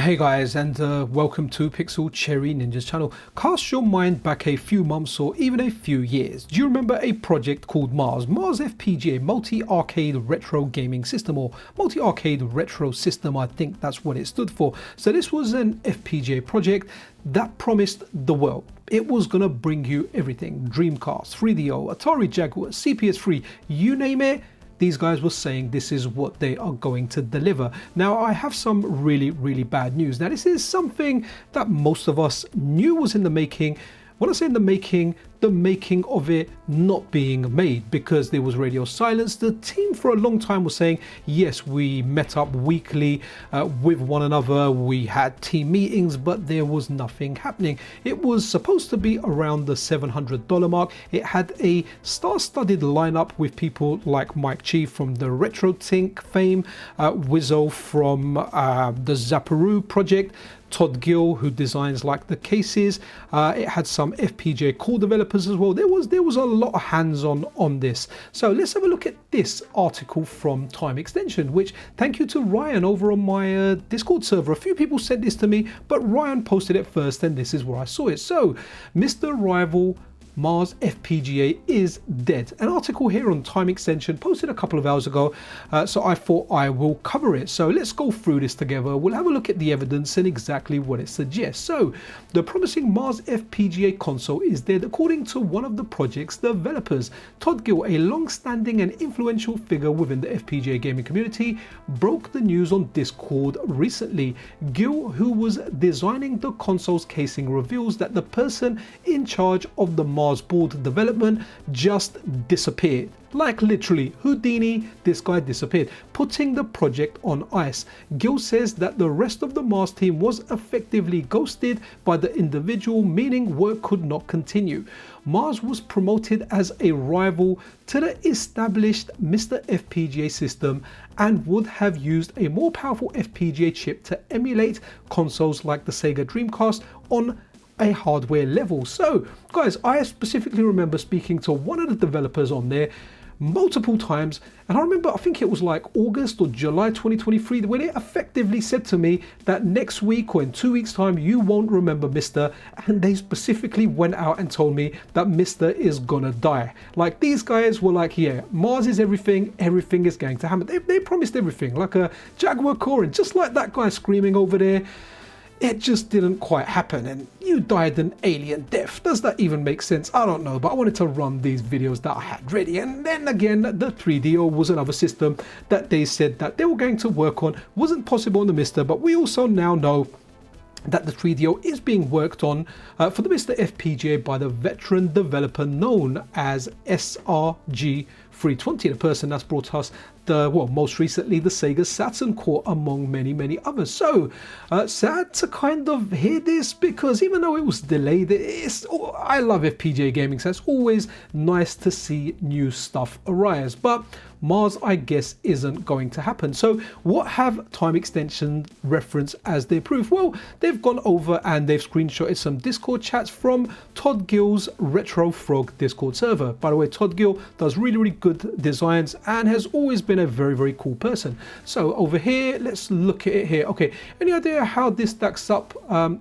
Hey guys, and welcome to Pixel Cherry Ninja's channel. Cast your mind back a few months or even a few years. Do you remember a project called MARS FPGA Multi-Arcade Retro Gaming System, or Multi-Arcade Retro System, I think that's what it stood for. So this was an FPGA project that promised the world. It was gonna bring you everything: Dreamcast, 3DO, Atari Jaguar, CPS3, you name it. These guys were saying this is what they are going to deliver. Now, I have some really bad news. Now, this is something that most of us knew was in the making. When I say in the making of it not being made, because there was radio silence. The team for a long time was saying, yes, we met up weekly with one another, we had team meetings, but there was nothing happening. It was supposed to be around the $700 mark. It had a star-studded lineup with people like Mike Chi from the RetroTink fame, Wizzo from the Zapparoo project, Todd Gill, who designs like the cases. It had some FPGA core developers as well. There was a lot of hands-on on this. So let's have a look at this article from Time Extension, which, thank you to Ryan over on my Discord server. A few people sent this to me, but Ryan posted it first, and this is where I saw it. So, Mr. Rival MARS FPGA is dead. An article here on Time Extension posted a couple of hours ago, so I thought I will cover it. So let's go through this together. We'll have a look at the evidence and exactly what it suggests. So the promising MARS FPGA console is dead, according to one of the project's developers. Todd Gill, a long-standing and influential figure within the FPGA gaming community, broke the news on Discord recently. Gill, who was designing the console's casing, reveals that the person in charge of the MARS board development just disappeared. Like literally Houdini, this guy disappeared, putting the project on ice. Gill says that the rest of the MARS team was effectively ghosted by the individual, meaning work could not continue. MARS was promoted as a rival to the established MiSTer FPGA system and would have used a more powerful FPGA chip to emulate consoles like the Sega Dreamcast on a hardware level. So guys, I specifically remember speaking to one of the developers on there multiple times, and I remember, I think it was like August or July 2023, when it effectively said to me that next week or in 2 weeks time you won't remember MiSTer, and they specifically went out and told me that MiSTer is gonna die. Like, these guys were like, yeah, MARS is everything is going to happen. They promised everything, like a Jaguar core, and just like that guy screaming over there, it just didn't quite happen, and you died an alien death. Does that even make sense? I don't know, but I wanted to run these videos that I had ready. And then again, the 3DO was another system that they said that they were going to work on. Wasn't possible on the MiSTer, but we also now know that the 3DO is being worked on for the MiSTer FPGA by the veteran developer known as SRG320, the person that's brought us most recently the Sega Saturn core, among many others. So sad to kind of hear this, because even though it was delayed, I love FPGA gaming, so it's always nice to see new stuff arise. But MARS, I guess, isn't going to happen. So what have Time Extension referenced as their proof? Well, they've gone over and they've screenshotted some Discord chats from Todd Gill's Retro Frog Discord server. By the way, Todd Gill does really good designs and has always been a very cool person. So over here, let's look at it here. Okay, any idea how this stacks up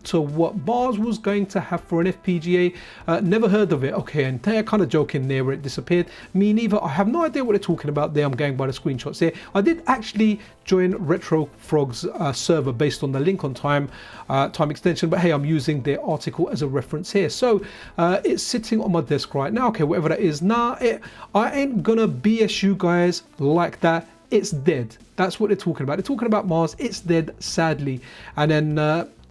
to what MARS was going to have for an FPGA? Never heard of it. Okay, and they're kind of joking there where it disappeared. Me neither. I have no idea what they're talking about there. I'm going by the screenshots here. I did actually join Retro Frog's server based on the link on Time Extension, but hey, I'm using their article as a reference here. So it's sitting on my desk right now. Okay, whatever that is. I ain't gonna BS you guys like that. It's dead. That's what they're talking about. They're talking about MARS. It's dead, sadly. And then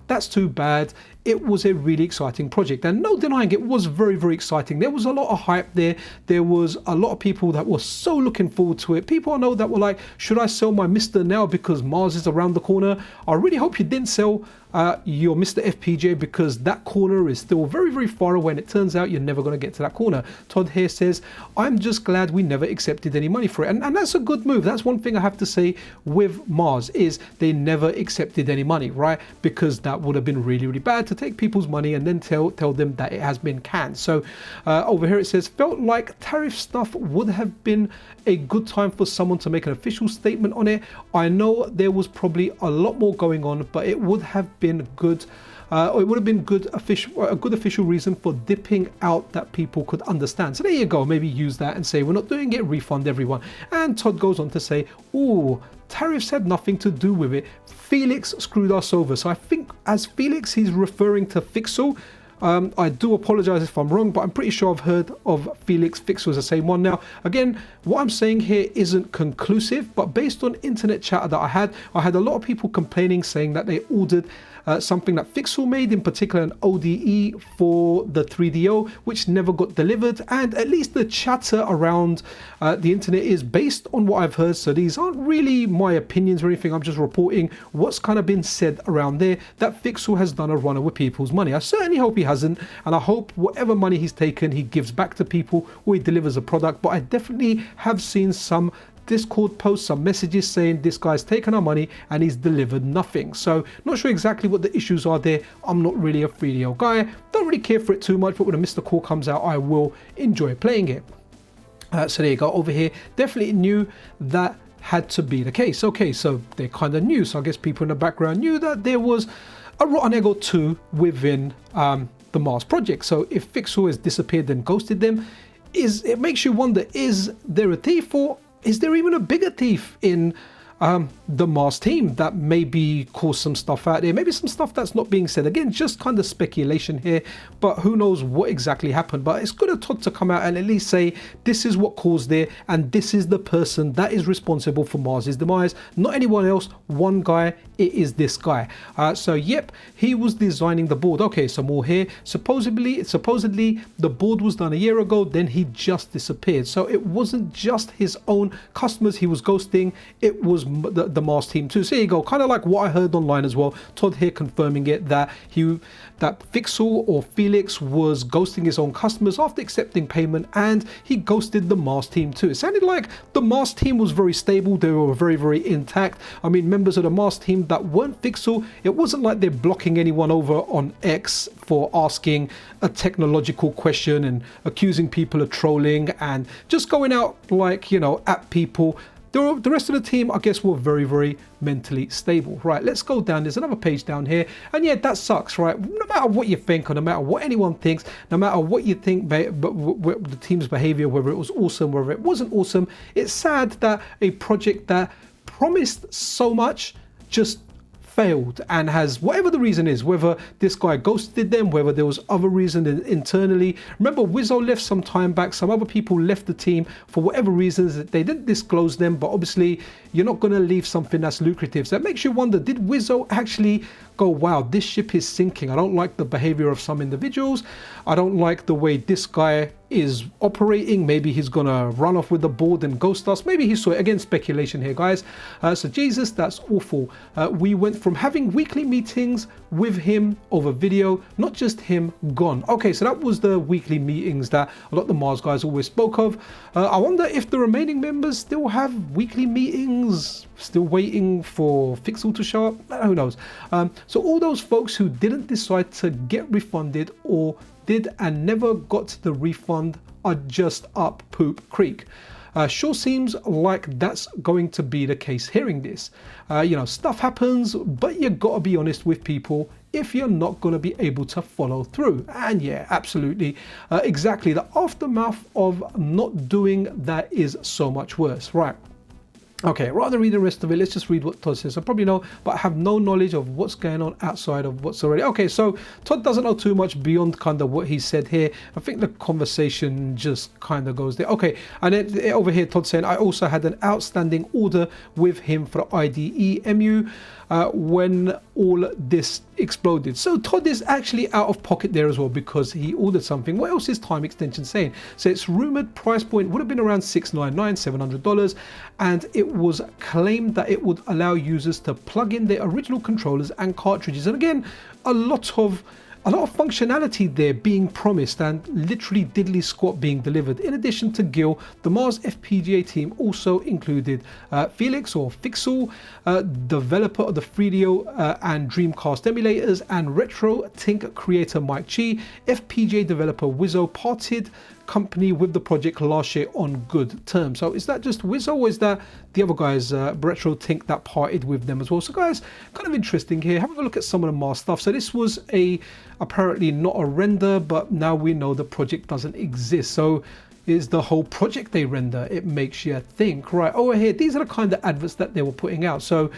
that's too bad. It was a really exciting project, and no denying it was very exciting. There was a lot of hype there. There was a lot of people that were so looking forward to it. People I know that were like, should I sell my MiSTer now because MARS is around the corner? I really hope you didn't sell your MiSTer FPGA, because that corner is still very far away, and it turns out you're never going to get to that corner. Todd here says, I'm just glad we never accepted any money for it. And that's a good move. That's one thing I have to say with MARS, is they never accepted any money, right? Because that would have been really bad. to take people's money and then tell them that it has been canned. So over here it says, felt like tariff stuff would have been a good time for someone to make an official statement on it. I know there was probably a lot more going on, but it would have been good. Or it would have been a good official reason for dipping out that people could understand. So there you go. Maybe use that and say, we're not doing it, refund everyone. And Todd goes on to say, oh, tariffs had nothing to do with it. Felix screwed us over. So I think as Felix, he's referring to Fixel. I do apologize if I'm wrong, but I'm pretty sure I've heard of Felix. Fixel is the same one. Now, again, what I'm saying here isn't conclusive, but based on internet chatter that I had a lot of people complaining, saying that they ordered something that Fixel made, in particular an ODE for the 3DO, which never got delivered. And at least the chatter around the internet is based on what I've heard. So these aren't really my opinions or anything. I'm just reporting what's kind of been said around there, that Fixel has done a runner with people's money. I certainly hope he hasn't, and I hope whatever money he's taken, he gives back to people or he delivers a product. But I definitely have seen some Discord posts, some messages saying this guy's taken our money and he's delivered nothing. So not sure exactly what the issues are there. I'm not really a 3DO guy, don't really care for it too much, but when a MiSTer comes out, I will enjoy playing it. So there you go. Over here, definitely knew that had to be the case. Okay, so they kind of knew. So I guess people in the background knew that there was a rotten egg or two within the MARS project. So if Fixel has disappeared and ghosted them, it makes you wonder, is there a thief, or is there even a bigger thief in the MARS team that maybe caused some stuff out there? Maybe some stuff that's not being said. Again, just kind of speculation here, but who knows what exactly happened. But it's good of Todd to come out and at least say this is what caused there, and this is the person that is responsible for Mars's demise, not anyone else. One guy, it is this guy. So yep, he was designing the board. Okay, some more here. Supposedly the board was done a year ago, then he just disappeared. So it wasn't just his own customers he was ghosting, it was the MARS team too. So there you go, kind of like what I heard online as well. Todd here confirming it, that Fixel or Felix was ghosting his own customers after accepting payment, and he ghosted the MARS team too. It sounded like the MARS team was very stable, they were very, very intact. I mean, members of the MARS team that weren't Fixel, it wasn't like they're blocking anyone over on X for asking a technological question and accusing people of trolling and just going out like, you know, at people. The rest of the team, I guess, were very, very mentally stable. Right, let's go down. There's another page down here. And yeah, that sucks, right? No matter what you think, or no matter what anyone thinks, no matter what you think, but the team's behavior, whether it was awesome, whether it wasn't awesome, it's sad that a project that promised so much just failed, and has, whatever the reason is, whether this guy ghosted them, whether there was other reason internally. Remember, Wizzo left some time back, some other people left the team for whatever reasons. They didn't disclose them, but obviously you're not going to leave something that's lucrative. So that makes you wonder, did Wizzo actually go, wow, this ship is sinking, I don't like the behavior of some individuals, I don't like the way this guy is operating, maybe he's gonna run off with the board and ghost us, maybe he saw it. Again, speculation here, guys. So Jesus, that's awful. We went from having weekly meetings with him over video, not just him, gone. Okay, so that was the weekly meetings that a lot of the Mars guys always spoke of. I wonder if the remaining members still have weekly meetings, still waiting for Fixel to show up. Who knows? So all those folks who didn't decide to get refunded, or did and never got the refund, are just up poop creek. Sure seems like that's going to be the case hearing this. You know, stuff happens, but you gotta be honest with people if you're not going to be able to follow through. And yeah, absolutely, exactly, the aftermath of not doing that is so much worse. Right. Okay, rather than read the rest of it, let's just read what Todd says. I probably know, but I have no knowledge of what's going on outside of what's already. Okay, so Todd doesn't know too much beyond kind of what he said here. I think the conversation just kind of goes there. Okay, and then over here, Todd saying, I also had an outstanding order with him for the IDE MU when all this exploded. So Todd is actually out of pocket there as well, because he ordered something. What else is time extension saying? So its rumored price point would have been around $699, $700, and it was claimed that it would allow users to plug in their original controllers and cartridges. And again, a lot of a lot of functionality there being promised and literally diddly squat being delivered. In addition to Gil, the MARS FPGA team also included Felix or Fixel, developer of the 3DO and Dreamcast emulators, and Retro Tink creator Mike Chi. FPGA developer Wizzo parted company with the project last year on good terms. So is that just Wizzo, or is that the other guys, Retro Tink, that parted with them as well? So guys, kind of interesting here. Have a look at some of the MARS stuff. So this was apparently not a render, but now we know the project doesn't exist. So is the whole project a render? It makes you think, right? Oh, here, these are the kind of adverts that they were putting out. So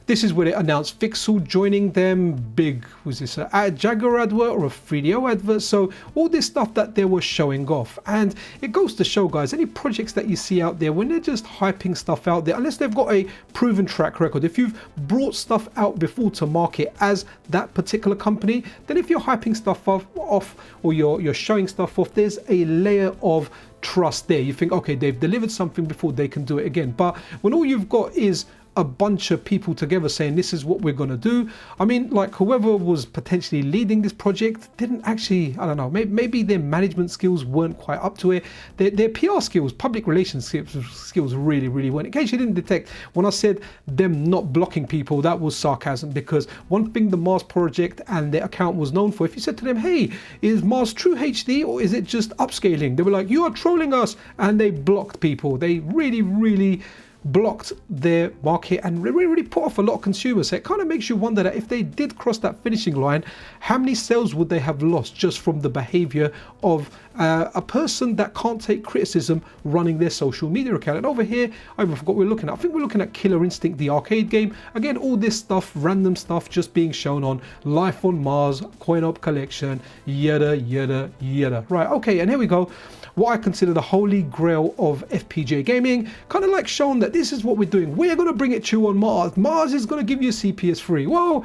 this is where they announced Fixel joining them. Big, was this a Jaguar advert or a 3DO advert? So all this stuff that they were showing off. And it goes to show, guys, any projects that you see out there, when they're just hyping stuff out there, unless they've got a proven track record, if you've brought stuff out before to market as that particular company, then if you're hyping stuff off or you're showing stuff off, there's a layer of trust there. You think, okay, they've delivered something before, they can do it again. But when all you've got is a bunch of people together saying this is what we're going to do, I mean, like, whoever was potentially leading this project didn't actually, I don't know, maybe their management skills weren't quite up to it. Their PR skills, public relations skills really weren't. In case you didn't detect, when I said them not blocking people, that was sarcasm, because one thing the MARS project and their account was known for, if you said to them, hey, is MARS true HD or is it just upscaling? They were like, you are trolling us, and they blocked people. They really blocked their market and really put off a lot of consumers. So it kind of makes you wonder that if they did cross that finishing line, how many sales would they have lost just from the behavior of a person that can't take criticism running their social media account? And over here, I forgot what we're looking at. I think we're looking at Killer Instinct, the arcade game. Again, all this stuff, random stuff just being shown on Life on Mars, Coin Op Collection, yada. Right, okay, and here we go. What I consider the holy grail of FPGA gaming, kind of like shown that this is what we're doing. We're going to bring it to you on Mars. Mars is going to give you a CPS free. Well,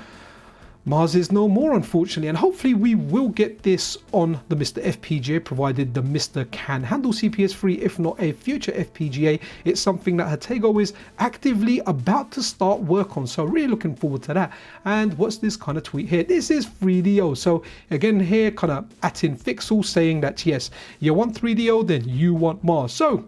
Mars is no more, unfortunately, and hopefully we will get this on the MiSTer FPGA, provided the MiSTer can handle CPS free, if not a future FPGA. It's something that Ⅎ𝒾𝓈𝓈 is actively about to start work on, so really looking forward to that. And what's this kind of tweet here? This is 3DO. So again here, kind of @in Fixel saying that yes, you want 3DO, then you want Mars. So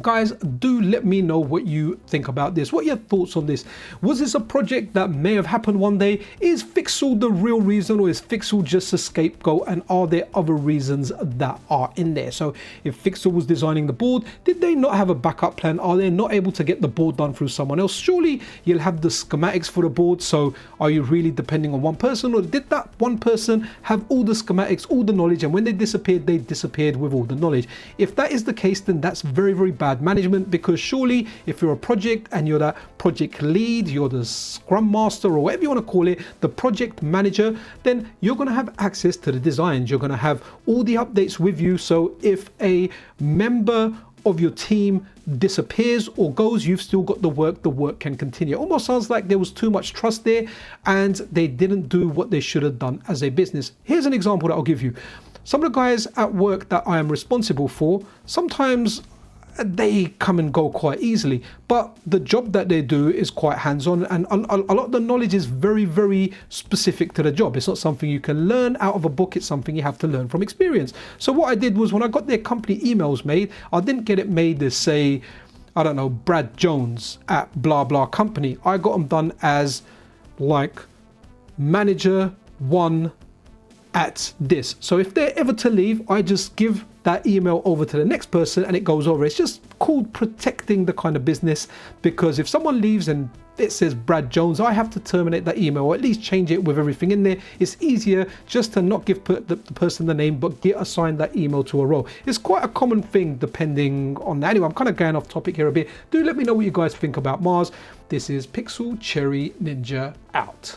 guys, do let me know what you think about this. What are your thoughts on this? Was this a project that may have happened one day? Is Fixel the real reason, or is Fixel just a scapegoat, and are there other reasons that are in there? So if Fixel was designing the board, did they not have a backup plan? Are they not able to get the board done through someone else? Surely you'll have the schematics for the board, so are you really depending on one person, or did that one person have all the schematics, all the knowledge, and when they disappeared with all the knowledge? If that is the case, then that's very bad management, because surely if you're a project and you're that project lead, you're the scrum master or whatever you want to call it, the project manager, then you're going to have access to the designs. You're going to have all the updates with you. So if a member of your team disappears or goes, you've still got the work can continue. It almost sounds like there was too much trust there and they didn't do what they should have done as a business. Here's an example that I'll give you. Some of the guys at work that I am responsible for, sometimes they come and go quite easily, but the job that they do is quite hands-on, and a lot of the knowledge is very specific to the job. It's not something you can learn out of a book, it's something you have to learn from experience. So what I did was, when I got their company emails made, I didn't get it made as, say, I don't know, Brad Jones at blah blah company. I got them done as like manager 1 at this. So if they're ever to leave, I just give that email over to the next person and it goes over. It's just called protecting the kind of business, because if someone leaves and it says Brad Jones, I have to terminate that email, or at least change it with everything in there. It's easier just to not give the person the name, but get assigned that email to a role. It's quite a common thing depending on that. Anyway, I'm kind of going off topic here a bit. Do let me know what you guys think about Mars. This is Pixel Cherry Ninja out.